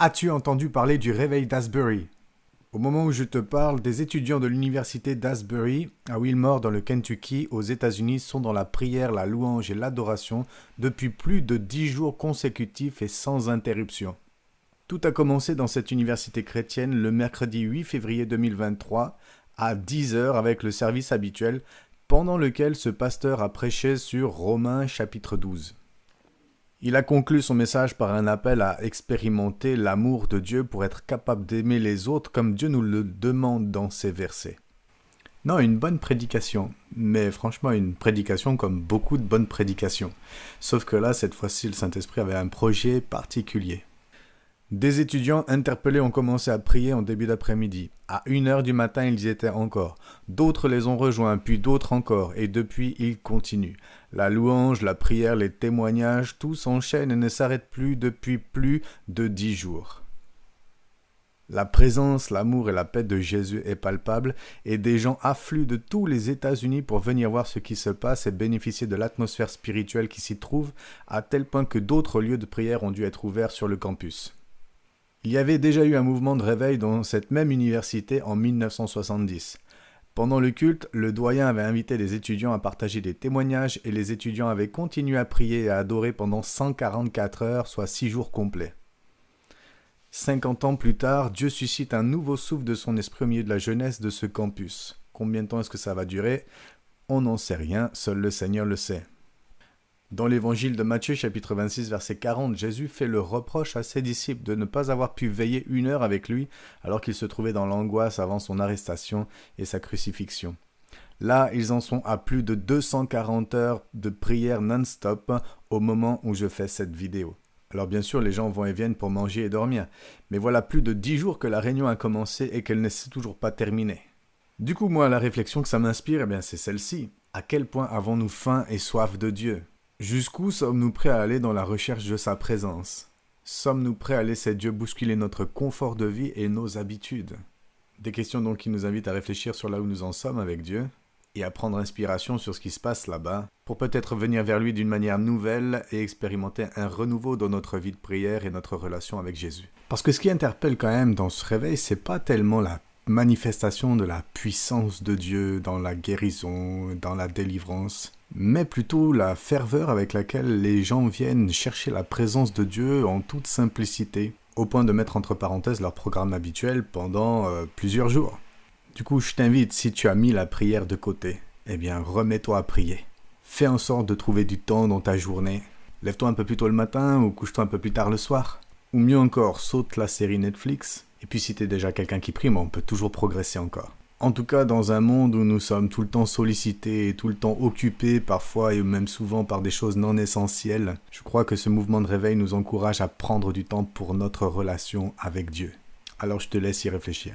As-tu entendu parler du réveil d'Asbury? Au moment où je te parle, des étudiants de l'université d'Asbury, à Wilmore dans le Kentucky, aux États-Unis, sont dans la prière, la louange et l'adoration depuis plus de 10 jours consécutifs et sans interruption. Tout a commencé dans cette université chrétienne le mercredi 8 février 2023 à 10 heures avec le service habituel, pendant lequel ce pasteur a prêché sur Romains chapitre 12. Il a conclu son message par un appel à expérimenter l'amour de Dieu pour être capable d'aimer les autres comme Dieu nous le demande dans ces versets. Non, une bonne prédication, mais franchement une prédication comme beaucoup de bonnes prédications. Sauf que là, cette fois-ci, le Saint-Esprit avait un projet particulier. Des étudiants interpellés ont commencé à prier en début d'après-midi. À 1h du matin, ils y étaient encore. D'autres les ont rejoints, puis d'autres encore, et depuis, ils continuent. La louange, la prière, les témoignages, tout s'enchaîne et ne s'arrête plus depuis plus de 10 jours. La présence, l'amour et la paix de Jésus est palpable et des gens affluent de tous les États-Unis pour venir voir ce qui se passe et bénéficier de l'atmosphère spirituelle qui s'y trouve, à tel point que d'autres lieux de prière ont dû être ouverts sur le campus. Il y avait déjà eu un mouvement de réveil dans cette même université en 1970. Pendant le culte, le doyen avait invité les étudiants à partager des témoignages et les étudiants avaient continué à prier et à adorer pendant 144 heures, soit 6 jours complets. 50 ans plus tard, Dieu suscite un nouveau souffle de son esprit au milieu de la jeunesse de ce campus. Combien de temps est-ce que ça va durer? On n'en sait rien, seul le Seigneur le sait. Dans l'évangile de Matthieu, chapitre 26, verset 40, Jésus fait le reproche à ses disciples de ne pas avoir pu veiller 1 heure avec lui alors qu'ils se trouvaient dans l'angoisse avant son arrestation et sa crucifixion. Là, ils en sont à plus de 240 heures de prière non-stop au moment où je fais cette vidéo. Alors bien sûr, les gens vont et viennent pour manger et dormir, mais voilà plus de 10 jours que la réunion a commencé et qu'elle ne s'est toujours pas terminée. Du coup, moi, la réflexion que ça m'inspire, c'est celle-ci. À quel point avons-nous faim et soif de Dieu ? Jusqu'où sommes-nous prêts à aller dans la recherche de sa présence? Sommes-nous prêts à laisser Dieu bousculer notre confort de vie et nos habitudes? Des questions donc qui nous invitent à réfléchir sur là où nous en sommes avec Dieu et à prendre inspiration sur ce qui se passe là-bas pour peut-être venir vers lui d'une manière nouvelle et expérimenter un renouveau dans notre vie de prière et notre relation avec Jésus. Parce que ce qui interpelle quand même dans ce réveil, c'est pas tellement la manifestation de la puissance de Dieu dans la guérison, dans la délivrance, mais plutôt la ferveur avec laquelle les gens viennent chercher la présence de Dieu en toute simplicité, au point de mettre entre parenthèses leur programme habituel pendant plusieurs jours. Du coup, je t'invite, si tu as mis la prière de côté, remets-toi à prier. Fais en sorte de trouver du temps dans ta journée. Lève-toi un peu plus tôt le matin ou couche-toi un peu plus tard le soir. Ou mieux encore, saute la série Netflix. Et puis si t'es déjà quelqu'un qui prie, on peut toujours progresser encore. En tout cas, dans un monde où nous sommes tout le temps sollicités et tout le temps occupés parfois et même souvent par des choses non essentielles, je crois que ce mouvement de réveil nous encourage à prendre du temps pour notre relation avec Dieu. Alors je te laisse y réfléchir.